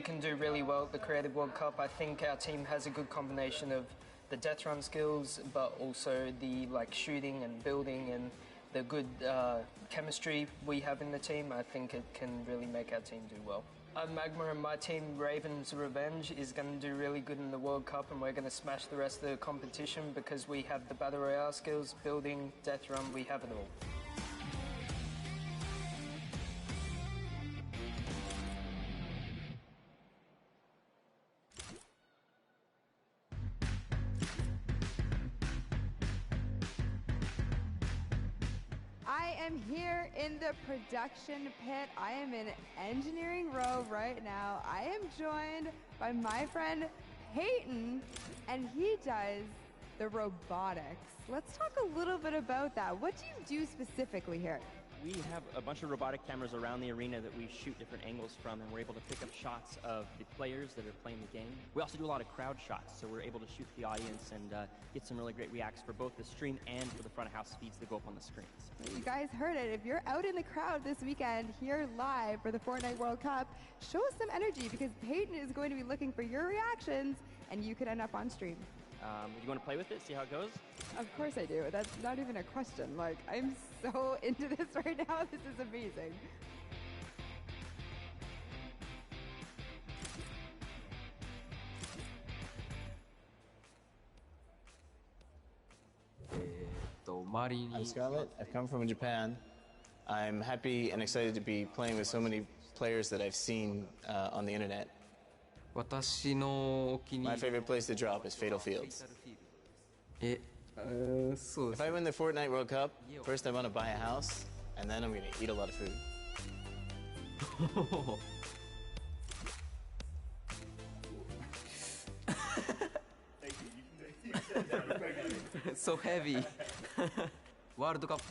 can do really well at the Creative World Cup. I think our team has a good combination of the death run skills, but also the shooting and building and the good chemistry we have in the team. I think it can really make our team do well. Magma and my team, Raven's Revenge, is going to do really good in the World Cup, and we're going to smash the rest of the competition because we have the Battle Royale skills, building, death run, we have it all. I am here in the production pit. I am in engineering row right now. I am joined by my friend Peyton, and he does the robotics. Let's talk a little bit about that. What do you do specifically here? We have a bunch of robotic cameras around the arena that we shoot different angles from, and we're able to pick up shots of the players that are playing the game. We also do a lot of crowd shots, so we're able to shoot the audience and get some really great reacts for both the stream and for the front of house feeds that go up on the screens. You guys heard it. If you're out in the crowd this weekend here live for the Fortnite World Cup, show us some energy because Peyton is going to be looking for your reactions and you could end up on stream. You want to play with it, see how it goes? Of course I do. That's not even a question. I'm so into this right now. This is amazing. I'm Scarlett. I've come from Japan. I'm happy and excited to be playing with so many players that I've seen on the internet. My favorite place to drop is Fatal Fields. If I win the Fortnite World Cup, first I want to buy a house, and then I'm going to eat a lot of food. So heavy. World Cup.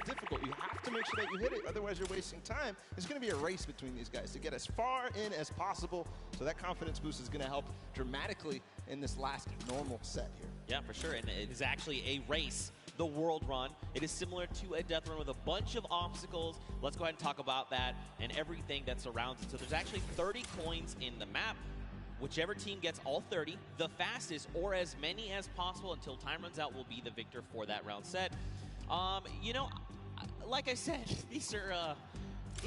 difficult. You have to make sure that you hit it, otherwise you're wasting time. It's going to be a race between these guys to get as far in as possible, so that confidence boost is going to help dramatically in this last normal set here. Yeah, for sure, and it is actually a race. The World Run. It is similar to a death run with a bunch of obstacles. Let's go ahead and talk about that and everything that surrounds it. So there's actually 30 coins in the map. Whichever team gets all 30, the fastest or as many as possible until time runs out will be the victor for that round set. You know, like I said, these are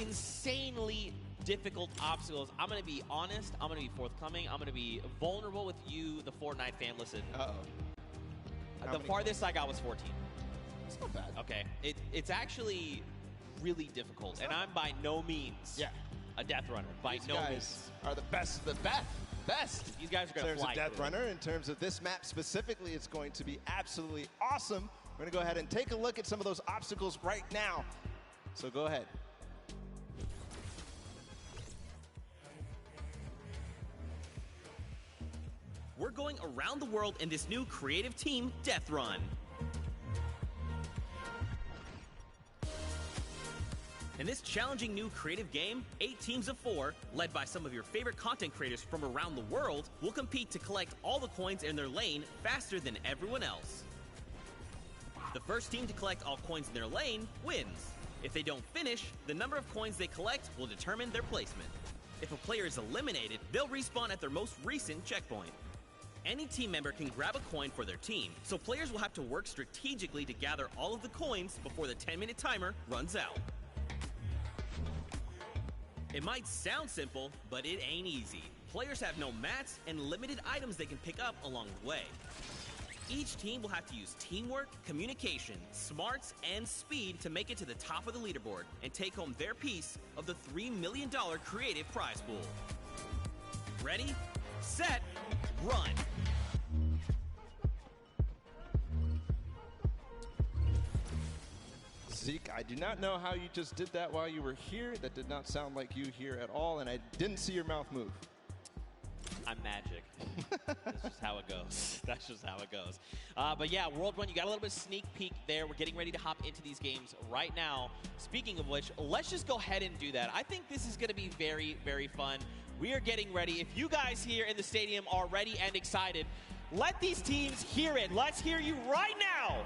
insanely difficult obstacles. I'm going to be honest. I'm going to be forthcoming. I'm going to be vulnerable with you, the Fortnite fan. Listen. Uh-oh. The farthest I got was 14. It's not bad. Okay. It's actually really difficult, and I'm by no means a death runner. By These no guys means. are the best of the best. These guys are going to fly In terms of death through. runner, in terms of this map specifically, it's going to be absolutely awesome. We're going to go ahead and take a look at some of those obstacles right now. So go ahead. We're going around the world in this new creative team, Death Run. In this challenging new creative game, 8 teams of 4, led by some of your favorite content creators from around the world, will compete to collect all the coins in their lane faster than everyone else. The first team to collect all coins in their lane wins. If they don't finish, the number of coins they collect will determine their placement. If a player is eliminated, they'll respawn at their most recent checkpoint. Any team member can grab a coin for their team, so players will have to work strategically to gather all of the coins before the 10-minute timer runs out. It might sound simple, but it ain't easy. Players have no mats and limited items they can pick up along the way. Each team will have to use teamwork, communication, smarts, and speed to make it to the top of the leaderboard and take home their piece of the $3 million creative prize pool. Ready, set, run! Zeke, I do not know how you just did that while you were here. That did not sound like you here at all, and I didn't see your mouth move. I'm magic. That's just how it goes. That's just how it goes. But yeah, World Run, you got a little bit of sneak peek there. We're getting ready to hop into these games right now. Speaking of which, let's just go ahead and do that. I think this is going to be very, very fun. We are getting ready. If you guys here in the stadium are ready and excited, let these teams hear it. Let's hear you right now.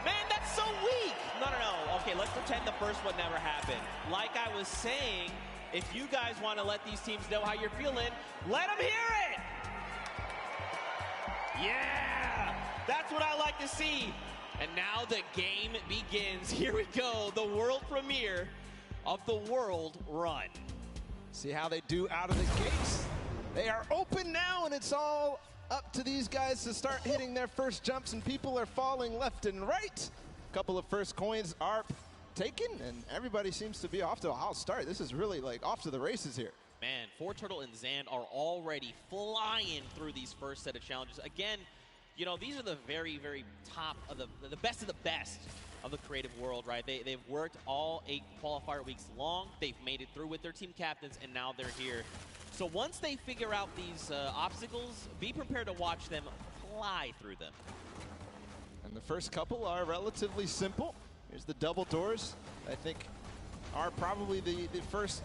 Man, that's so weak. No. Okay, let's pretend the first one never happened. Like I was saying, if you guys want to let these teams know how you're feeling, let them hear it. Yeah, that's what I like to see. And now the game begins. Here we go, the world premiere of the World Run. See how they do out of the gates. They are open now, and it's all up to these guys to start hitting their first jumps, and people are falling left and right. A couple of first coins are taken, and everybody seems to be off to a hot start. This is really like off to the races here. Man, Turtle and Zand are already flying through these first set of challenges. Again, you know, these are the very, very top of the best of the best of the creative world, right? They've worked all 8 qualifier weeks long. They've made it through with their team captains, and now they're here. So once they figure out these obstacles, be prepared to watch them fly through them. And the first couple are relatively simple. Here's the double doors. I think are probably the first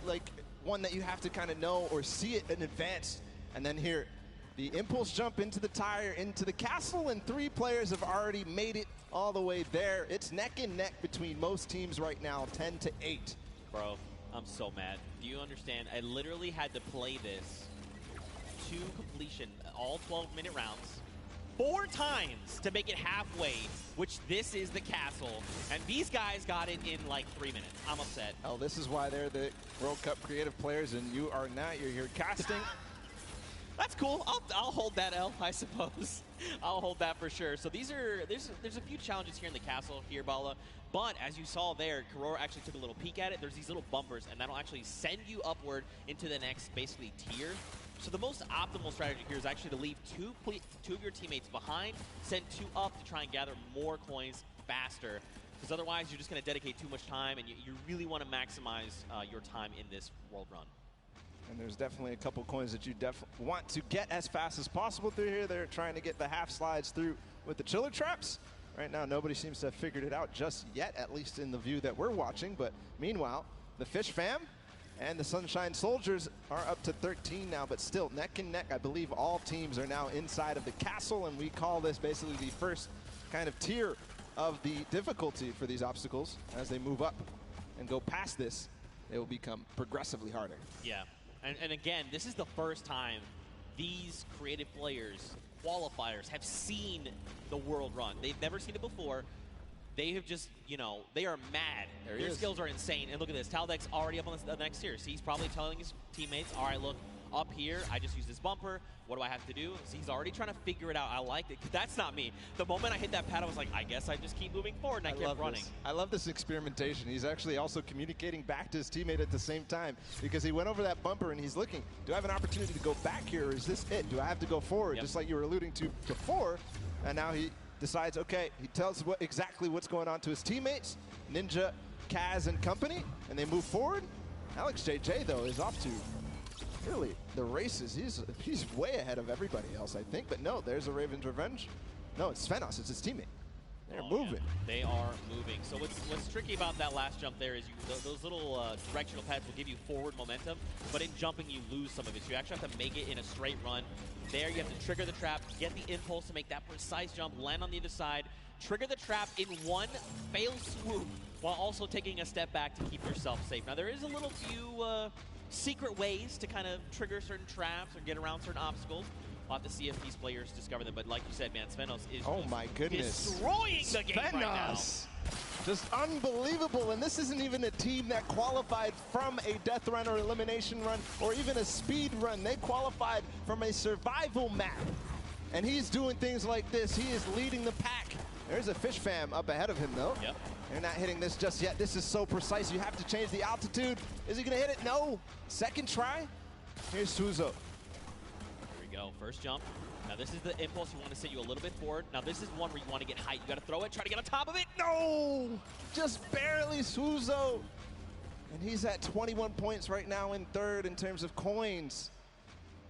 one that you have to kind of know or see it in advance. And then here, the impulse jump into the tire, into the castle, and 3 players have already made it all the way there. It's neck and neck between most teams right now, 10-8. Bro, I'm so mad. Do you understand? I literally had to play this to completion, all 12-minute rounds, 4 times to make it halfway, which this is the castle. And these guys got it in like 3 minutes. I'm upset. Oh, this is why they're the World Cup creative players, and you are not. You're here casting. That's cool. I'll hold that L, I suppose. I'll hold that for sure. So there's a few challenges here in the castle here, Bala. But as you saw there, Karora actually took a little peek at it. There's these little bumpers, and that'll actually send you upward into the next, basically, tier. So the most optimal strategy here is actually to leave two of your teammates behind, send 2 up to try and gather more coins faster. Because otherwise, you're just going to dedicate too much time, and you really want to maximize your time in this World Run. And there's definitely a couple coins that you want to get as fast as possible through here. They're trying to get the half slides through with the chiller traps. Right now, nobody seems to have figured it out just yet, at least in the view that we're watching. But meanwhile, the Fish Fam and the Sunshine Soldiers are up to 13 now, but still neck and neck. I believe all teams are now inside of the castle, and we call this basically the first kind of tier of the difficulty for these obstacles. As they move up and go past this, they will become progressively harder. Yeah, and again, this is the first time these creative players, qualifiers, have seen the world run. They've never seen it before. They have just, you know, they are mad. Their skills are insane. And look at this. Taldeck's already up on the next tier. So he's probably telling his teammates, all right, look, up here, I just use this bumper. What do I have to do? So he's already trying to figure it out. I like it. That's not me. The moment I hit that pad, I was like, I guess I just keep moving forward, and I kept running. I love this experimentation. He's actually also communicating back to his teammate at the same time, because he went over that bumper and he's looking, do I have an opportunity to go back here, or is this it? Do I have to go forward, just like you were alluding to before? And now he decides, okay, he tells exactly what's going on to his teammates, Ninja, Kaz, and company, and they move forward. Alex JJ, though, is off to really the races. He's way ahead of everybody else, I think. But no, there's a Raven's Revenge. No, it's Svenos. It's his teammate. They're moving. Yeah. They are moving. So what's tricky about that last jump there is those little directional pads will give you forward momentum, but in jumping you lose some of it. So you actually have to make it in a straight run. There you have to trigger the trap, get the impulse to make that precise jump, land on the other side, trigger the trap in one fail swoop, while also taking a step back to keep yourself safe. Now there is a little few secret ways to kind of trigger certain traps or get around certain obstacles. We'll have to see if these players discover them. But like you said, man, Svenos is destroying the game right now. Just unbelievable. And this isn't even a team that qualified from a death run or elimination run or even a speed run. They qualified from a survival map. And he's doing things like this. He is leading the pack. There's a Fish Fam up ahead of him, though. Yep. They're not hitting this just yet. This is so precise. You have to change the altitude. Is he going to hit it? No. Second try. Here's Suzo. Here we go. First jump. Now this is the impulse. You want to set you a little bit forward. Now this is one where you want to get height. You got to throw it, try to get on top of it. No! Just barely, Suzo. And he's at 21 points right now in third in terms of coins.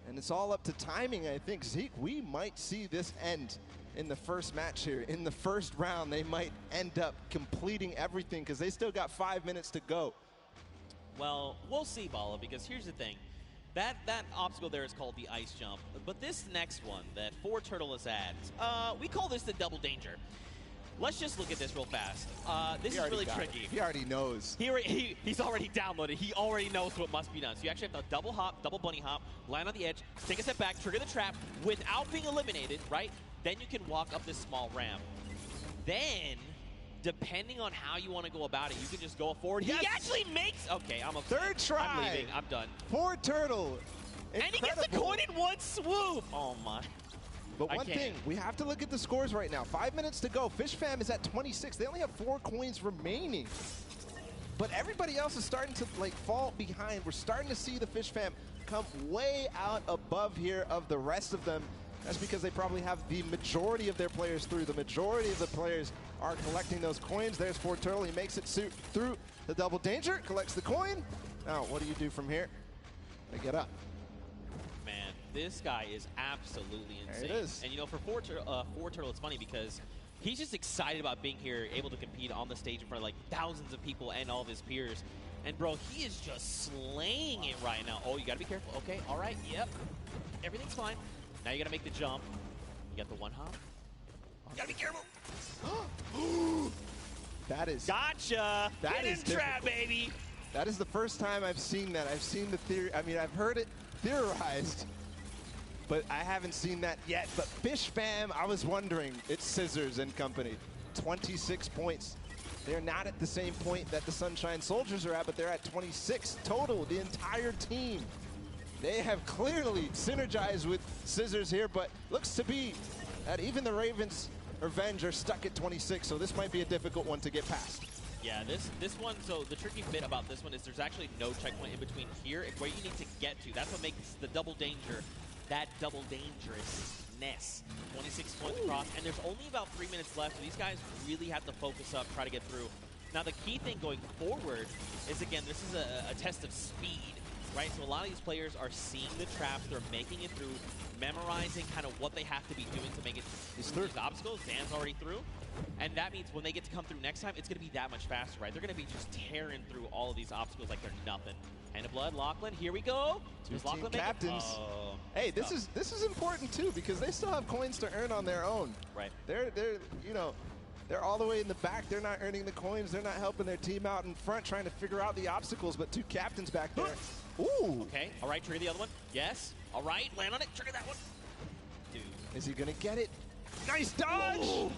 And it's all up to timing, I think. Zeke, we might see this end in the first match here. In the first round, they might end up completing everything because they still got 5 minutes to go. Well, we'll see, Bala, because here's the thing. That obstacle there is called the ice jump. But this next one that Turtle is at, we call this the double danger. Let's just look at this real fast. This is really tricky. He already knows. He's already downloaded. He already knows what must be done. So you actually have to double hop, double bunny hop, land on the edge, take a step back, trigger the trap without being eliminated, right? Then you can walk up this small ramp. Then, depending on how you want to go about it, you can just go forward. Yes. He actually makes... Okay, I'm upset. Third try. I'm leaving. I'm done. Turtle. And he gets the coin in one swoop. Oh, my. But one thing, we have to look at the scores right now. 5 minutes to go. Fish Fam is at 26. They only have 4 coins remaining. But everybody else is starting to fall behind. We're starting to see the Fish Fam come way out above here of the rest of them. That's because they probably have the majority of their players through. The majority of the players are collecting those coins. There's Turtle. He makes it through the double danger, collects the coin. Now, what do you do from here? They get up. Man, this guy is absolutely insane. There it is. And you know, for Turtle, it's funny because he's just excited about being here, able to compete on the stage in front of thousands of people and all of his peers. And bro, he is just slaying it right now. Oh, you gotta be careful. Okay, all right, yep. Everything's fine. Now you gotta make the jump. You got the one hop. You gotta be careful. That is... Gotcha! That is trap, baby! That is the first time I've seen that. I've seen the theory. I mean, I've heard it theorized, but I haven't seen that yet. But Fish Fam, I was wondering. It's Scissors and company. 26 points. They're not at the same point that the Sunshine Soldiers are at, but they're at 26 total, the entire team. They have clearly synergized with Scissors here, but looks to be that even the Ravens Revenge are stuck at 26, so this might be a difficult one to get past. Yeah, this one, so the tricky bit about this one is there's actually no checkpoint in between here and where you need to get to. That's what makes the double danger that double dangerousness. 26 points across, and there's only about 3 minutes left, so these guys really have to focus up, try to get through. Now, the key thing going forward is, again, this is a test of speed. right? So a lot of these players are seeing the traps, they're making it through, memorizing kind of what they have to be doing to make it through these obstacles. Dan's already through. And that means when they get to come through next time, it's going to be that much faster, right? They're going to be just tearing through all of these obstacles like they're nothing. Hand of Blood, Lachlan, here we go. Two team captains. Hey, this is important too, because they still have coins to earn on their own. Right. They're you know, they're all the way in the back. They're not earning the coins. They're not helping their team out in front, trying to figure out the obstacles. But two captains back there. Ooh. Okay. All right. Trigger the other one. Yes. All right. Land on it. Trigger that one. Dude. Is he gonna get it? Nice dodge. Ooh.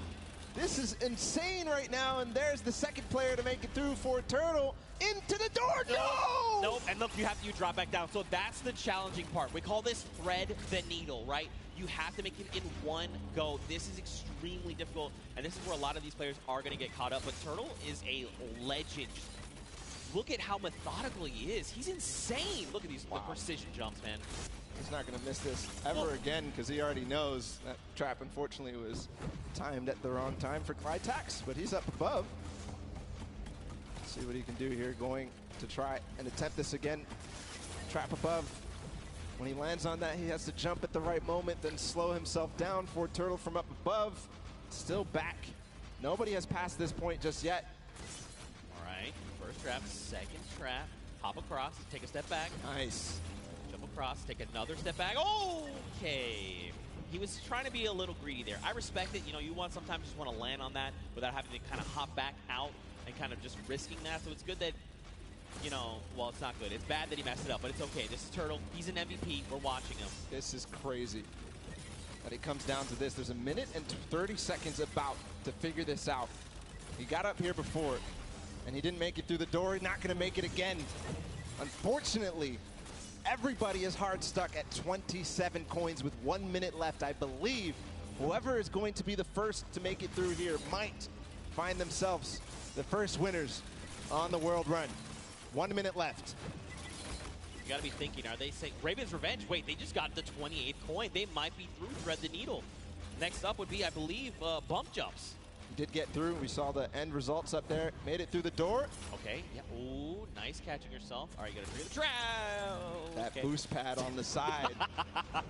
This is insane right now, and there's the second player to make it through for Turtle. Into the door, no! Nope, and look, you drop back down. So that's the challenging part. We call this thread the needle, right? You have to make it in one go. This is extremely difficult, and this is where a lot of these players are going to get caught up. But Turtle is a legend. Look at how methodical he is. He's insane. Look at these the precision jumps, man. He's not going to miss this ever again, because he already knows that trap, unfortunately, was timed at the wrong time for Clytax, but he's up above. Let's see what he can do here, going to try and attempt this again. Trap above. When he lands on that, he has to jump at the right moment, then slow himself down for Turtle from up above. Still back. Nobody has passed this point just yet. All right, first trap, second trap. Hop across, take a step back. Nice. Jump across, take another step back. Okay. He was trying to be a little greedy there. I respect it. You know, you sometimes just want to land on that without having to kind of hop back out and kind of just risking that. So it's good that, you know, well, it's not good. It's bad that he messed it up, but it's okay. This is Turtle. He's an MVP. We're watching him. This is crazy. But it comes down to this. There's a minute and 30 seconds about to figure this out. He got up here before, and he didn't make it through the door. He's not going to make it again. Unfortunately, everybody is hard stuck at 27 coins with 1 minute left. I believe whoever is going to be the first to make it through here might find themselves the first winners on the world run. 1 minute left. You got to be thinking, are they saying Raven's Revenge? Wait, they just got the 28th coin. They might be through Thread the Needle. Next up would be, I believe, Bump Jumps. He did get through. We saw the end results up there. Made it through the door. Okay. Yeah. Ooh, nice catching yourself. All right, you got to trigger the trap. That boost pad on the side.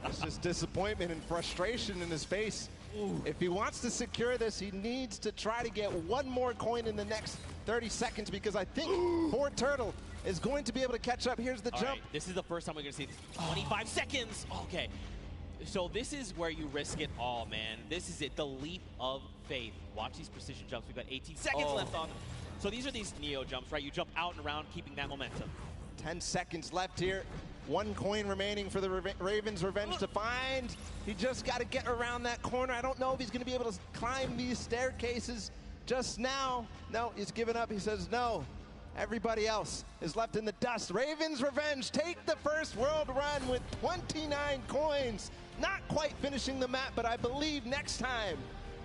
It's just disappointment and frustration in his face. Ooh. If he wants to secure this, he needs to try to get one more coin in the next 30 seconds, because I think Ford Turtle is going to be able to catch up. Here's the jump. Right. This is the first time we're going to see 25 seconds. Okay. So this is where you risk it all, man. This is it, the leap of faith. Watch these precision jumps. We've got 18 seconds left on them. So these are these Neo jumps, right? You jump out and around, keeping that momentum. 10 seconds left here. 1 coin remaining for the Ravens Revenge to find. He just got to get around that corner. I don't know if he's going to be able to climb these staircases just now. No, he's given up. He says no. Everybody else is left in the dust. Ravens Revenge take the first world run with 29 coins. Not quite finishing the map, but I believe next time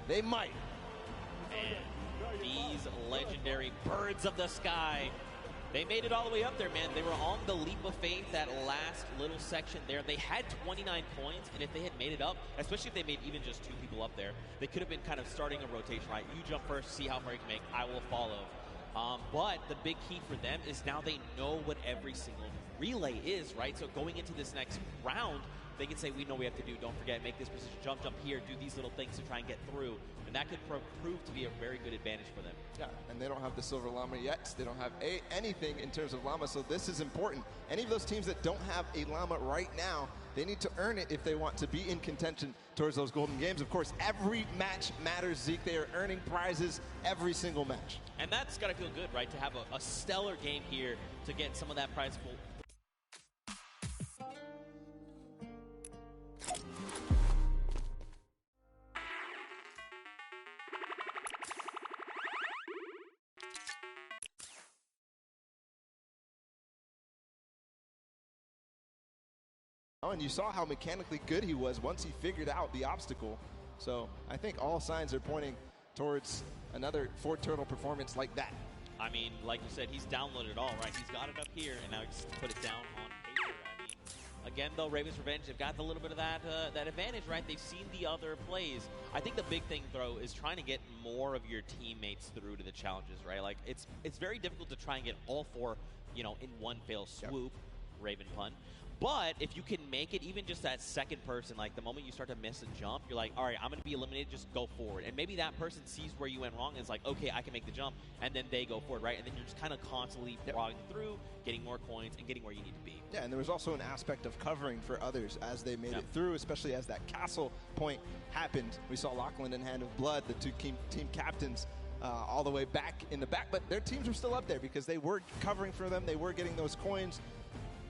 they might. And these legendary birds of the sky, they made it all the way up there, man. They were on the leap of faith, that last little section there. They had 29 coins, and if they had made it up, especially if they made even just 2 people up there, they could have been kind of starting a rotation, right? You jump first, see how far you can make. I will follow. But the big key for them is now they know what every single relay is, right? So going into this next round, they can say, we know we have to do. Don't forget, make this precision jump here, do these little things to try and get through. And that could prove to be a very good advantage for them. Yeah, and they don't have the Silver Llama yet. They don't have anything in terms of Llama, so this is important. Any of those teams that don't have a Llama right now, they need to earn it if they want to be in contention towards those golden games. Of course, every match matters, Zeke. They are earning prizes every single match. And that's got to feel good, right, to have a stellar game here to get some of that prize pool. Oh, and you saw how mechanically good he was once he figured out the obstacle. So I think all signs are pointing towards another Ford Turtle performance like that. I mean, like you said, he's downloaded it all, right? He's got it up here, and now he's put it down on paper. I mean, again, though, Ravens Revenge, they've got a little bit of that that advantage, right? They've seen the other plays. I think the big thing, though, is trying to get more of your teammates through to the challenges, right? Like, it's very difficult to try and get all 4, you know, in one fell swoop. Yep. Raven pun. But if you can make it even just that second person, like the moment you start to miss a jump, you're like, all right, I'm going to be eliminated, just go forward. And maybe that person sees where you went wrong and is like, okay, I can make the jump, and then they go forward, right? And then you're just kind of constantly frogging through, getting more coins, and getting where you need to be. Yeah, and there was also an aspect of covering for others as they made it through, especially as that castle point happened. We saw Lachlan and Hand of Blood, the two team captains, all the way back in the back, but their teams were still up there because they were covering for them, they were getting those coins.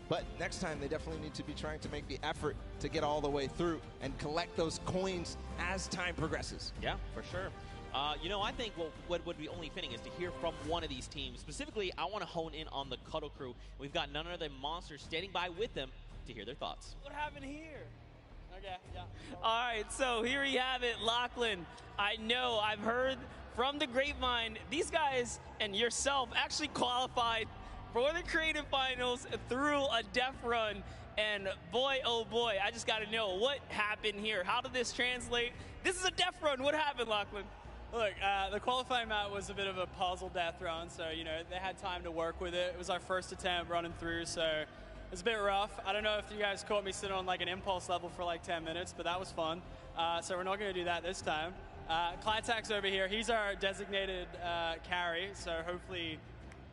But next time, they definitely need to be trying to make the effort to get all the way through and collect those coins as time progresses. Yeah, for sure. You know, I think what would be only fitting is to hear from one of these teams. Specifically, I want to hone in on the Cuddle Crew. We've got none other than Monster standing by with them to hear their thoughts. What happened here? Okay, yeah. All right, so here you have it, Lachlan. I know, I've heard from the grapevine, these guys and yourself actually qualified for the creative finals through a death run, and boy, oh boy, I just got to know what happened here. How did this translate? This is a death run. What happened, Lachlan? Look, the qualifying map was a bit of a puzzle death run, so, you know, they had time to work with it. It was our first attempt running through, so it was a bit rough. I don't know if you guys caught me sitting on like an impulse level for like 10 minutes, but that was fun. So we're not going to do that this time. Clytak's over here. He's our designated carry, so hopefully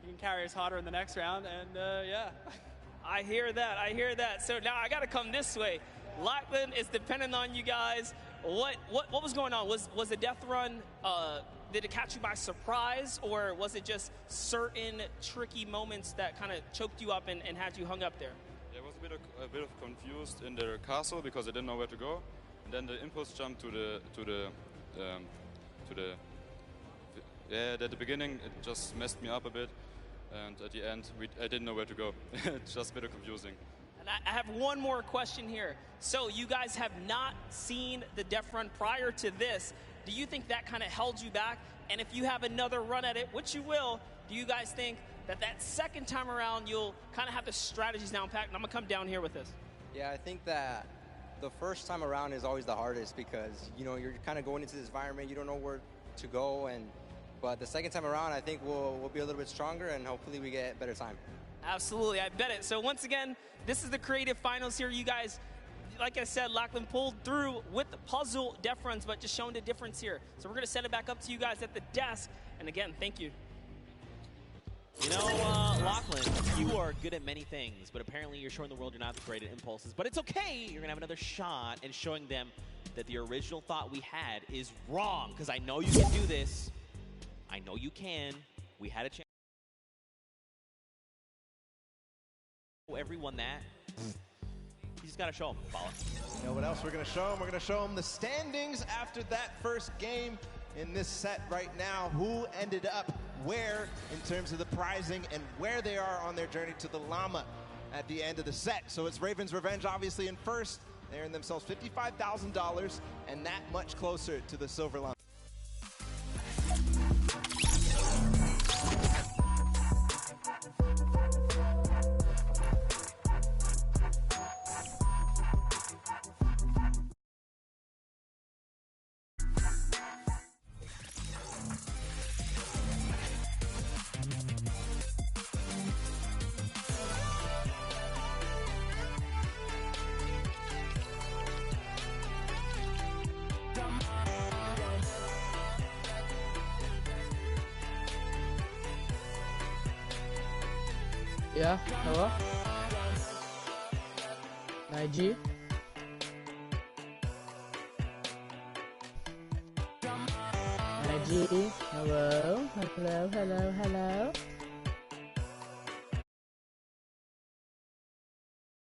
he can carry us harder in the next round, and yeah. I hear that. So now I got to come this way. Lachlan is dependent on you guys. What was going on? Was the death run, did it catch you by surprise, or was it just certain tricky moments that kind of choked you up and had you hung up there? Yeah, I was a bit of confused in the castle because I didn't know where to go, and then the impulse jump yeah, at the beginning it just messed me up a bit, and at the end I didn't know where to go. It's just a bit confusing. And I have one more question here. So you guys have not seen the death run prior to this. Do you think that kind of held you back? And if you have another run at it, which you will, do you guys think that second time around you'll kind of have the strategies down packed? And I'm going to come down here with this. Yeah, I think that the first time around is always the hardest because, you know, you're kind of going into this environment, you don't know where to go, but the second time around, I think we'll be a little bit stronger and hopefully we get better time. Absolutely, I bet it. So once again, this is the creative finals here. You guys, like I said, Lachlan pulled through with the puzzle death runs, but just showing the difference here. So we're going to set it back up to you guys at the desk. And again, thank you. You know, Lachlan, you are good at many things, but apparently you're showing the world you're not the great at impulses. But it's okay. You're going to have another shot and showing them that the original thought we had is wrong, because I know you can do this. I know you can. We had a chance. Everyone that. You just got to show them, Paula. You know what else we're going to show them? We're going to show them the standings after that first game in this set right now. Who ended up where in terms of the prizing and where they are on their journey to the llama at the end of the set. So it's Raven's Revenge obviously in first. They earned themselves $55,000 and that much closer to the silver llama. Yeah, hello? Nige? Nige? Hello? Hello, hello, hello?